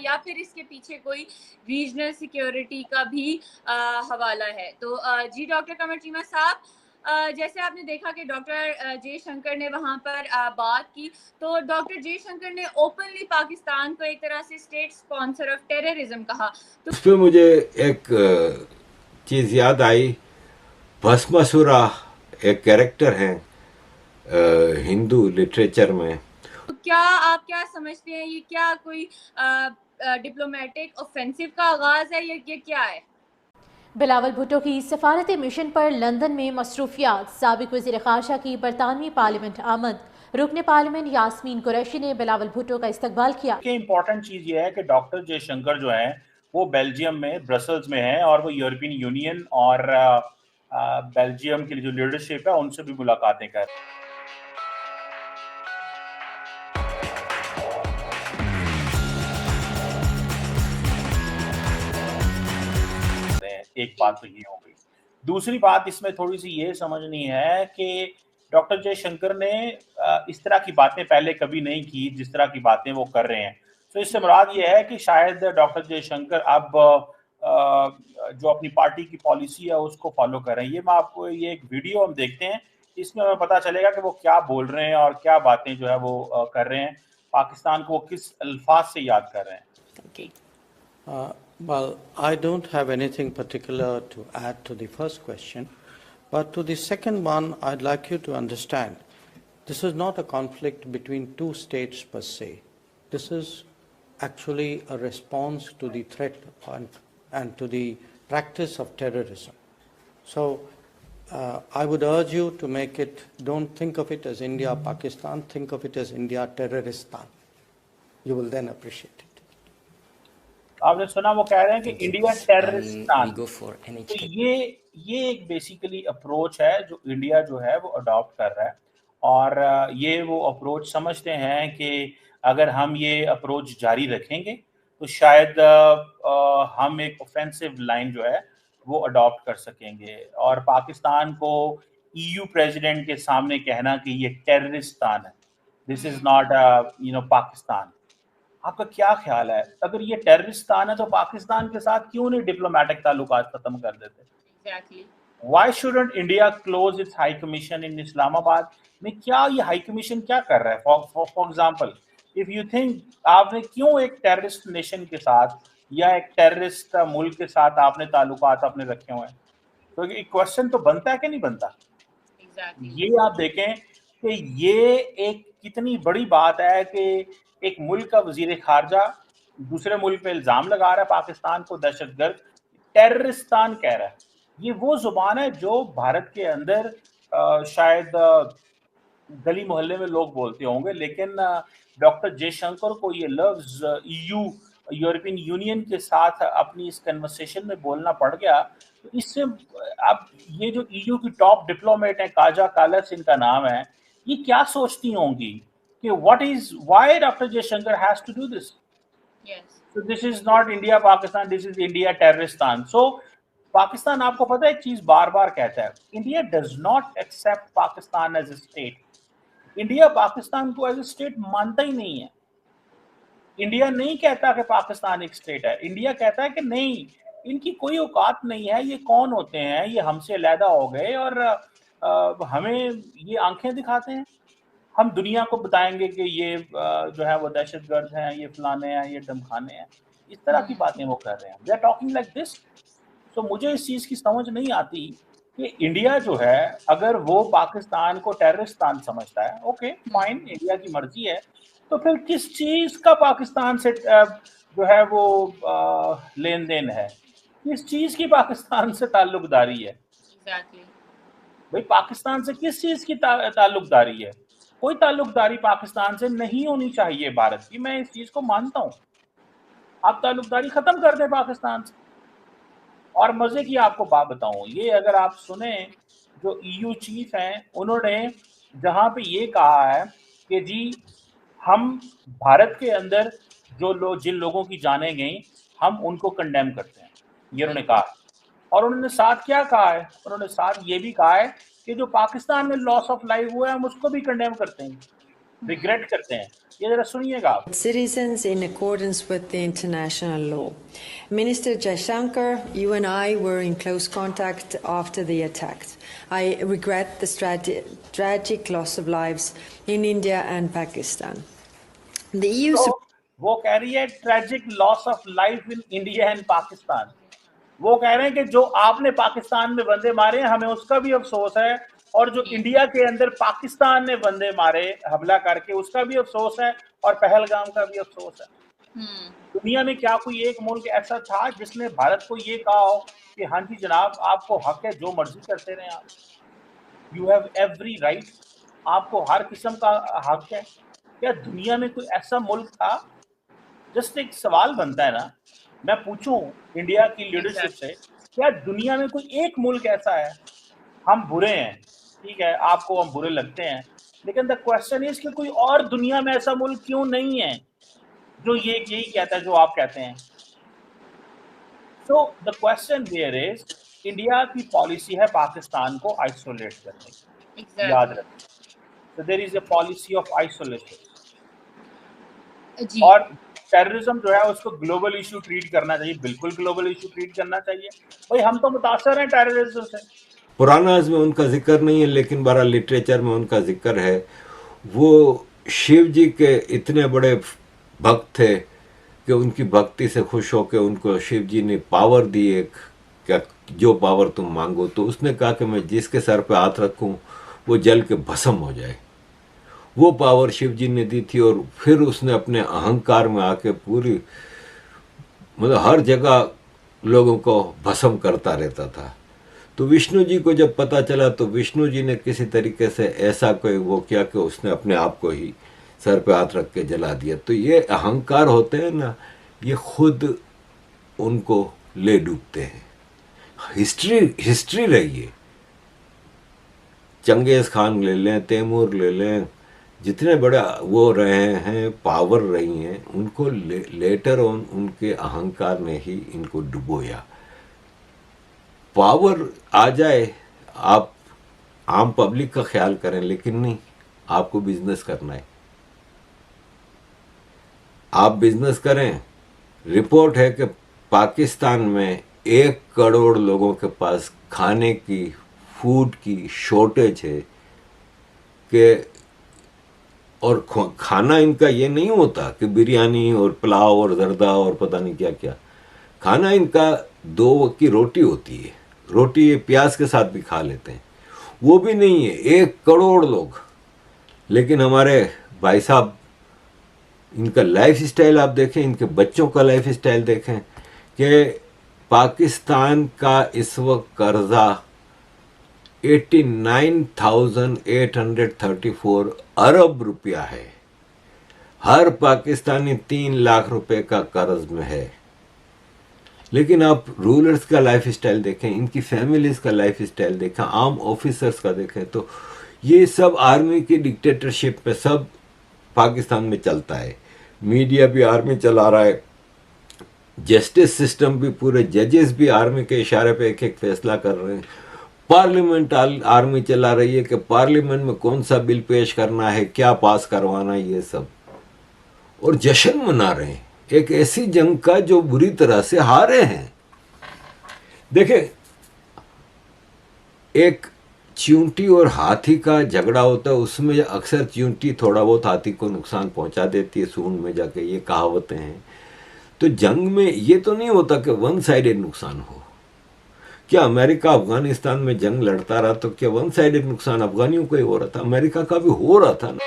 या फिर इसके पीछे कोई रीजनल सिक्योरिटी का भी हवाला है? तो जी डॉक्टर कमर चीमा साहब, जैसे आपने देखा कि डॉक्टर जयशंकर ने वहाँ पर बात की, तो डॉक्टर जयशंकर ने ओपनली पाकिस्तान को एक तरह से स्टेट स्पॉन्सर ऑफ टेररिज्म कहा। तो उस पर मुझे एक चीज़ याद आई। भस्मासुरा एक कैरेक्टर है हिंदू लिटरेचर में। क्या आप क्या समझते हैं, ये क्या कोई डिप्लोमेटिक ऑफेंसिव का आगाज है या ये क्या है? बिलावल भुट्टो की सफारती मिशन पर लंदन में मसरूफियात। साबिक वज़ीर ख़ारजा की बरतानवी पार्लियामेंट आमद। रुकन पार्लियामेंट यास्मीन कुरैशी ने बिलावल भुट्टो का इस्तकबाल किया। इम्पोर्टेंट चीज ये है कि डॉक्टर जयशंकर जो है वो बेल्जियम में ब्रसल्स में है और वो यूरोपियन यूनियन और बेल्जियम की जो लीडरशिप है उनसे भी मुलाकातें कर रहे हैं। एक बात तो ये हो गई। दूसरी बात इसमें थोड़ी सी ये समझनी है कि डॉक्टर जयशंकर ने इस तरह की बातें पहले कभी नहीं की जिस तरह की बातें वो कर रहे हैं। तो इससे मुराद ये है कि शायद डॉक्टर जयशंकर अब जो अपनी पार्टी की पॉलिसी है उसको फॉलो कर रहे हैं। ये मैं आपको ये एक वीडियो हम देखते हैं, इसमें हमें पता चलेगा कि वो क्या बोल रहे हैं और क्या बातें जो है वो कर रहे हैं, पाकिस्तान को किस अल्फाज से याद कर रहे हैं। Okay. Well, I don't have anything particular to add to the first question, but to the second one, I'd like you to understand this is not a conflict between two states per se. This is actually a response to the threat and to the practice of terrorism. So I would urge you to make it, don't think of it as India, Pakistan, think of it as India, Terroristan. You will then appreciate it. आपने सुना वो कह रहे हैं कि India Terroristan. तो ये एक बेसिकली अप्रोच है जो इंडिया जो है वो अडॉप्ट कर रहा है और ये वो अप्रोच समझते हैं कि अगर हम ये अप्रोच जारी रखेंगे तो शायद हम एक ऑफेंसिव लाइन जो है वो अडॉप्ट कर सकेंगे और पाकिस्तान को ईयू प्रेसिडेंट के सामने कहना कि ये टेररिस्तान है, दिस इज नॉट पाकिस्तान। आपका क्या ख्याल है, अगर ये टेररिस्तान है तो पाकिस्तान के साथ क्यों नहीं डिप्लोमेटिक ताल्लुकात खत्म कर देते? Exactly. Why shouldn't India close its high commission in Islamabad? में क्या ये हाई कमीशन क्या कर रहा है? For example, if you think आपने क्यों एक टेररिस्ट नेशन के साथ या एक टेररिस्ट मुल्क के साथ आपने ताल्लुकात अपने रखे हुए हैं? तो ये क्वेश्चन तो बनता है कि नहीं बनता? Exactly. ये आप देखें कि ये एक कितनी बड़ी बात है कि एक मुल्क का वजीर खारजा दूसरे मुल्क पे इल्जाम लगा रहा है पाकिस्तान को दहशतगर्द, टेररिस्तान कह रहा है। ये वो जुबान है जो भारत के अंदर शायद गली मोहल्ले में लोग बोलते होंगे, लेकिन डॉक्टर जयशंकर को ये लफ्ज ईयू यूरोपियन यूनियन के साथ अपनी इस कन्वर्सेशन में बोलना पड़ गया। तो इससे अब ये जो ईयू की टॉप डिप्लोमेट है काजा कालस इनका नाम है, ये क्या सोचती होंगी कि why doctor Jaishankar has to do this? Yes. So this is not India Pakistan, this is India Terroristan. So Pakistan आपको पता है एक चीज बार बार कहता है, India does not accept Pakistan as a state. India Pakistan को एज ए स्टेट मानता ही नहीं है। इंडिया नहीं कहता कि पाकिस्तान एक स्टेट है, इंडिया कहता है कि नहीं, इनकी कोई औकात नहीं है, ये कौन होते हैं, ये हमसे अलहदा हो गए और हमें ये आंखें दिखाते हैं, हम दुनिया को बताएंगे कि ये जो है वो दहशतगर्द हैं, ये फलाने हैं, ये दमखाने हैं। इस तरह की बातें वो कर रहे हैं, they are talking like this. तो मुझे इस चीज़ की समझ नहीं आती कि इंडिया जो है अगर वो पाकिस्तान को टेररिस्तान समझता है, ओके फाइन, इंडिया की मर्जी है, तो फिर किस चीज़ का पाकिस्तान से जो है वो लेन देन है, किस चीज़ की पाकिस्तान से ताल्लुकदारी है? Exactly. भाई पाकिस्तान से किस चीज़ की ताल्लुकदारी है? कोई ताल्लुकदारी पाकिस्तान से नहीं होनी चाहिए भारत की, मैं इस चीज़ को मानता हूँ। आप ताल्लुकदारी खत्म कर दें पाकिस्तान से। और मजे की आपको बात बताऊं, ये अगर आप सुने जो ईयू चीफ हैं, उन्होंने जहां पे ये कहा है कि जी हम भारत के अंदर जिन लोगों की जानें गई हम उनको कंडेम करते हैं, ये उन्होंने कहा। और उन्होंने साथ क्या कहा है, उन्होंने साथ ये भी कहा है कि जो पाकिस्तान में लॉस ऑफ लाइफ हुआ है हम उसको भी कंडेम करते हैं। रिग्रेट करते हैं। ये जरा सुनिएगा आप। Citizens in accordance with the international law. Minister Jaishankar, you and I were in close contact after the attack. I regret the tragic loss of lives in India and Pakistan. The EU. तो वो कह रही है tragic loss of life in India and Pakistan. वो कह रहे हैं कि जो आपने पाकिस्तान में बंदे मारे हैं, हमें उसका भी अफसोस है, और जो इंडिया के अंदर पाकिस्तान ने बंदे मारे हमला करके, उसका भी अफसोस है, और पहलगाम का भी अफसोस है। दुनिया में क्या कोई एक मुल्क ऐसा था जिसने भारत को ये कहा हो कि हाँ जी जनाब, आपको हक है, जो मर्जी करते रहे आप, यू हैव एवरी राइट, आपको हर किस्म का हक है? क्या दुनिया में कोई ऐसा मुल्क था? जस्ट एक सवाल बनता है ना, मैं पूछूं इंडिया की लीडरशिप से, क्या दुनिया में कोई एक मुल्क ऐसा है? हम बुरे हैं, ठीक है, आपको हम बुरे लगते हैं, लेकिन द क्वेश्चन इज कि कोई और दुनिया में ऐसा मुल्क क्यों नहीं है जो यही कहता है जो आप कहते हैं? So the question here is, India की पॉलिसी है पाकिस्तान को आइसोलेट करने की, याद रखें। So there is a policy of isolation. और टेररिज्म जो है उसको ग्लोबल इशू ट्रीट करना चाहिए, बिल्कुल ग्लोबल इशू ट्रीट करना चाहिए। भाई हम तो मुतासर हैं टेररिज्म से। पुरानाज में उनका जिक्र नहीं है, लेकिन बड़ा लिटरेचर में उनका जिक्र है। वो शिव जी के इतने बड़े भक्त थे कि उनकी भक्ति से खुश होकर उनको शिव जी ने पावर दी, एक क्या जो पावर तुम मांगो। तो उसने कहा कि मैं जिसके सर पे हाथ रखूं वो जल के भस्म हो जाए। वो पावर शिव जी ने दी थी, और फिर उसने अपने अहंकार में आके पूरी मतलब हर जगह लोगों को भस्म करता रहता था। तो विष्णु जी को जब पता चला तो विष्णु जी ने किसी तरीके से ऐसा कोई वो किया कि उसने अपने आप को ही सर पे हाथ रख के जला दिया। तो ये अहंकार होते हैं ना, ये खुद उनको ले डूबते हैं। हिस्ट्री रही है, चंगेज खान ले लें, तैमूर ले लें, जितने बड़े वो रहे हैं, पावर रही हैं, उनको लेटर ऑन उनके अहंकार ने ही इनको डुबोया। पावर आ जाए, आप आम पब्लिक का ख्याल करें, लेकिन नहीं, आपको बिजनेस करना है। आप बिजनेस करें। रिपोर्ट है कि पाकिस्तान में 1 करोड़ लोगों के पास खाने की, फूड की शॉर्टेज है कि, और खाना इनका ये नहीं होता कि बिरयानी और पुलाव और जर्दा और पता नहीं क्या क्या। खाना इनका 2 वक्त की रोटी होती है, रोटी प्याज के साथ भी खा लेते हैं, वो भी नहीं है। 1 करोड़ लोग। लेकिन हमारे भाई साहब, इनका लाइफ स्टाइल आप देखें, इनके बच्चों का लाइफ स्टाइल देखें कि पाकिस्तान का इस वक्त कर्जा 89,834 अरब रुपया है। हर पाकिस्तानी 3 लाख रुपए का कर्ज में है। लेकिन आप रूलर्स का लाइफ स्टाइल देखें, इनकी फैमिलीज का लाइफ स्टाइल देखें, आर्म ऑफिसर्स का देखें, तो ये सब आर्मी की डिक्टेटरशिप पे सब पाकिस्तान में चलता है। मीडिया भी आर्मी चला रहा है, जस्टिस सिस्टम भी, पूरे जजेस भी आर्मी के इशारे पे एक एक फैसला कर रहे हैं। पार्लियामेंट आर्मी चला रही है कि पार्लियामेंट में कौन सा बिल पेश करना है, क्या पास करवाना है, ये सब। और जश्न मना रहे हैं एक ऐसी जंग का जो बुरी तरह से हारे हैं। देखें, एक चींटी और हाथी का झगड़ा होता है, उसमें अक्सर चींटी थोड़ा बहुत हाथी को नुकसान पहुंचा देती है सूंड में जाके, ये कहावतें हैं। तो जंग में ये तो नहीं होता कि वन साइडेड नुकसान हो। क्या अमेरिका अफगानिस्तान में जंग लड़ता रहा तो क्या वन साइडेड नुकसान अफगानियों को ही हो रहा था? अमेरिका का भी हो रहा था ना।